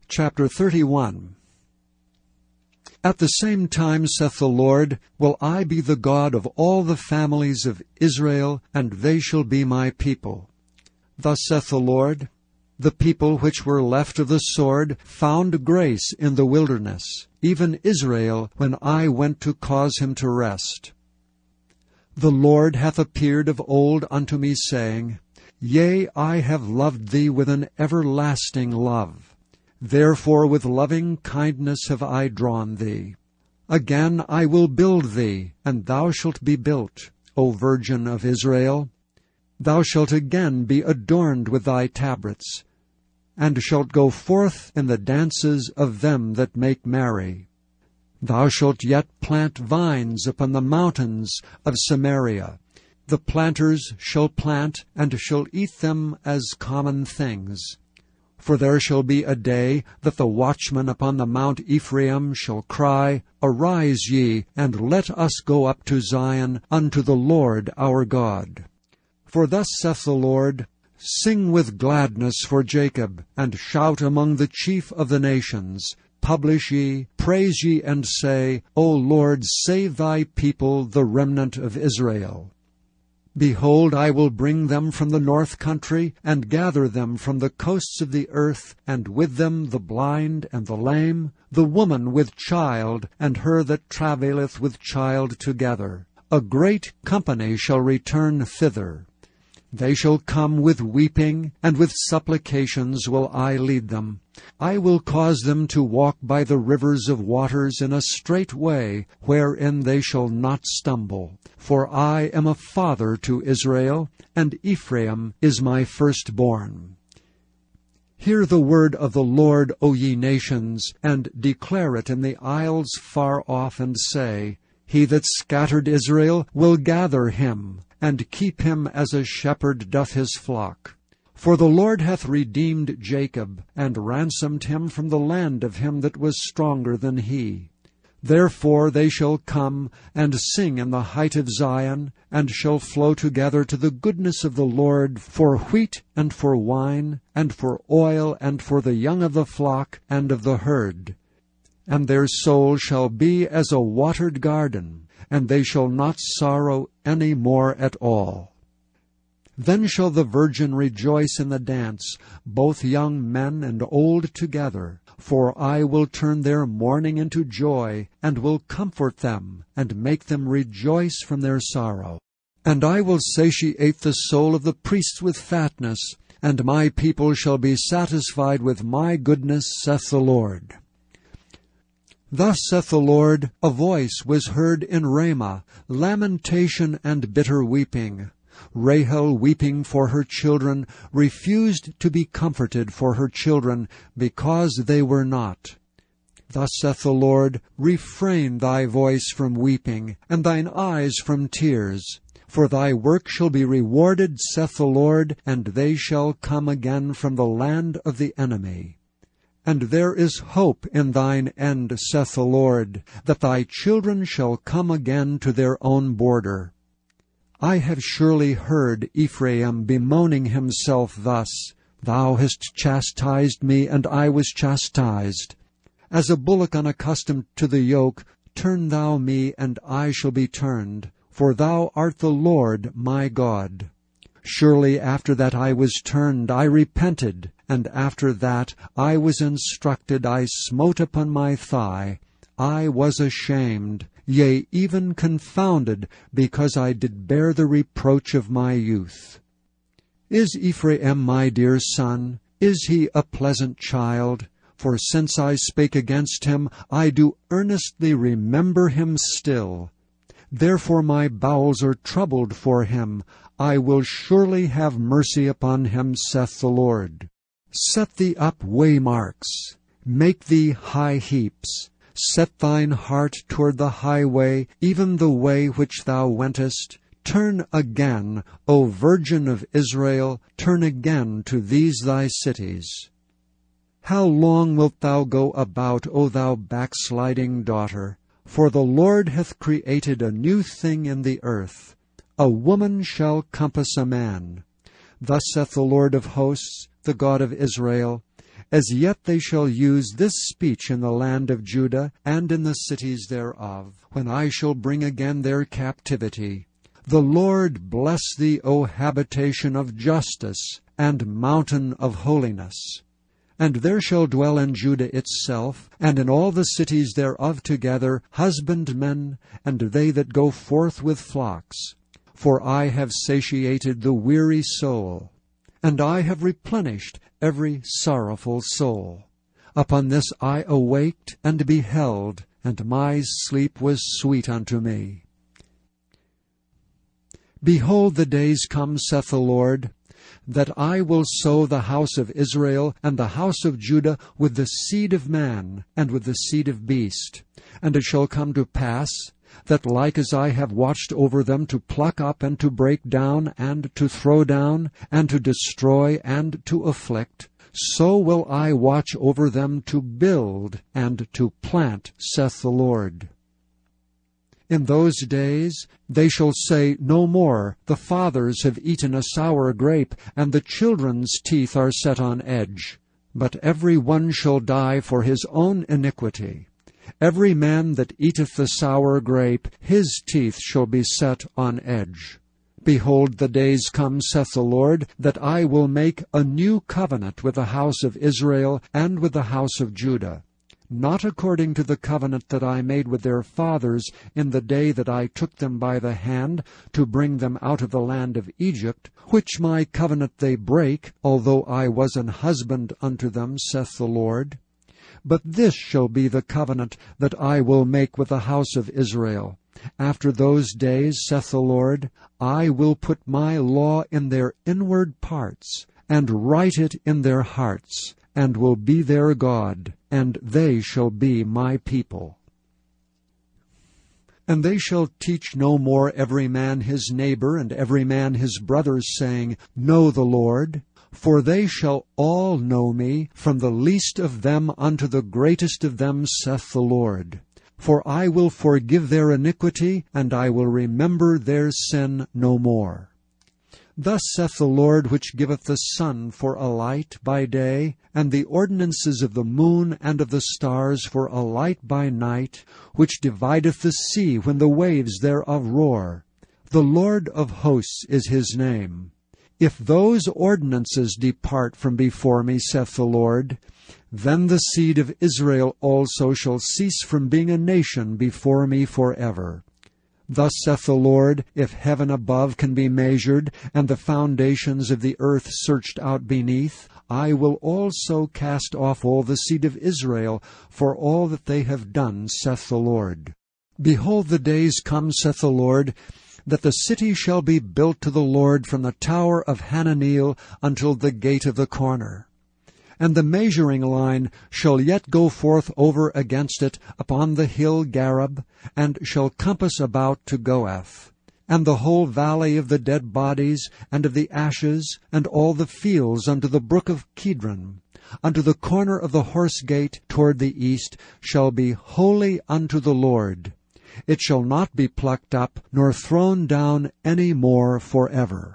Chapter 31. At the same time, saith the Lord, will I be the God of all the families of Israel, and they shall be my people. Thus saith the Lord, the people which were left of the sword found grace in the wilderness, even Israel, when I went to cause him to rest. The Lord hath appeared of old unto me, saying, Yea, I have loved thee with an everlasting love. Therefore with loving kindness have I drawn thee. Again I will build thee, and thou shalt be built, O Virgin of Israel. Thou shalt again be adorned with thy tabrets, and shalt go forth in the dances of them that make merry. Thou shalt yet plant vines upon the mountains of Samaria. The planters shall plant, and shall eat them as common things. For there shall be a day that the watchman upon the Mount Ephraim shall cry, Arise ye, and let us go up to Zion, unto the Lord our God. For thus saith the Lord, Sing with gladness for Jacob, and shout among the chief of the nations. Publish ye, praise ye, and say, O Lord, save thy people, the remnant of Israel. Behold, I will bring them from the north country, and gather them from the coasts of the earth, and with them the blind and the lame, the woman with child, and her that travaileth with child together. A great company shall return thither. They shall come with weeping, and with supplications will I lead them. I will cause them to walk by the rivers of waters in a straight way, wherein they shall not stumble. For I am a father to Israel, and Ephraim is my firstborn. Hear the word of the Lord, O ye nations, and declare it in the isles far off, and say, He that scattered Israel will gather him, and keep him as a shepherd doth his flock. For the Lord hath redeemed Jacob, and ransomed him from the land of him that was stronger than he. Therefore they shall come and sing in the height of Zion, and shall flow together to the goodness of the Lord for wheat and for wine, and for oil, and for the young of the flock and of the herd. And their soul shall be as a watered garden, and they shall not sorrow any more at all. Then shall the virgin rejoice in the dance, both young men and old together. For I will turn their mourning into joy, and will comfort them, and make them rejoice from their sorrow. And I will satiate the soul of the priests with fatness, and my people shall be satisfied with my goodness, saith the Lord. Thus saith the Lord, a voice was heard in Ramah, lamentation and bitter weeping. Rahel, weeping for her children, refused to be comforted for her children, because they were not. Thus saith the Lord, Refrain thy voice from weeping, and thine eyes from tears. For thy work shall be rewarded, saith the Lord, and they shall come again from the land of the enemy. And there is hope in thine end, saith the Lord, that thy children shall come again to their own border. I have surely heard Ephraim bemoaning himself thus, Thou hast chastised me, and I was chastised. As a bullock unaccustomed to the yoke, turn thou me, and I shall be turned, for thou art the Lord my God. Surely after that I was turned, I repented, and after that I was instructed, I smote upon my thigh. I was ashamed, yea, even confounded, because I did bear the reproach of my youth. Is Ephraim my dear son? Is he a pleasant child? For since I spake against him, I do earnestly remember him still. Therefore my bowels are troubled for him. I will surely have mercy upon him, saith the Lord. Set thee up waymarks, make thee high heaps. Set thine heart toward the highway, even the way which thou wentest. Turn again, O Virgin of Israel, turn again to these thy cities. How long wilt thou go about, O thou backsliding daughter? For the Lord hath created a new thing in the earth. A woman shall compass a man. Thus saith the Lord of hosts, the God of Israel, As yet they shall use this speech in the land of Judah and in the cities thereof, when I shall bring again their captivity. The Lord bless thee, O habitation of justice, and mountain of holiness. And there shall dwell in Judah itself, and in all the cities thereof together, husbandmen, and they that go forth with flocks. For I have satiated the weary soul, and I have replenished every sorrowful soul. Upon this I awaked and beheld, and my sleep was sweet unto me. Behold, the days come, saith the Lord, that I will sow the house of Israel and the house of Judah with the seed of man and with the seed of beast. And it shall come to pass, that like as I have watched over them to pluck up and to break down and to throw down and to destroy and to afflict, so will I watch over them to build and to plant, saith the Lord. In those days they shall say no more, the fathers have eaten a sour grape, and the children's teeth are set on edge. But every one shall die for his own iniquity. Every man that eateth the sour grape, his teeth shall be set on edge. Behold, the days come, saith the Lord, that I will make a new covenant with the house of Israel and with the house of Judah, not according to the covenant that I made with their fathers in the day that I took them by the hand to bring them out of the land of Egypt, which my covenant they break, although I was an husband unto them, saith the Lord. But this shall be the covenant that I will make with the house of Israel. After those days, saith the Lord, I will put my law in their inward parts, and write it in their hearts, and will be their God, and they shall be my people. And they shall teach no more every man his neighbor and every man his brother, saying, Know the Lord. For they shall all know me, from the least of them unto the greatest of them, saith the Lord. For I will forgive their iniquity, and I will remember their sin no more. Thus saith the Lord, which giveth the sun for a light by day, and the ordinances of the moon and of the stars for a light by night, which divideth the sea when the waves thereof roar. The Lord of hosts is his name. If those ordinances depart from before me, saith the Lord, then the seed of Israel also shall cease from being a nation before me forever. Thus saith the Lord, if heaven above can be measured, and the foundations of the earth searched out beneath, I will also cast off all the seed of Israel for all that they have done, saith the Lord. Behold, the days come, saith the Lord, that the city shall be built to the Lord from the tower of Hananeel until the gate of the corner. And the measuring line shall yet go forth over against it upon the hill Gareb, and shall compass about to Goath. And the whole valley of the dead bodies, and of the ashes, and all the fields unto the brook of Kidron, unto the corner of the horse gate toward the east, shall be holy unto the Lord. It shall not be plucked up, nor thrown down any more forever.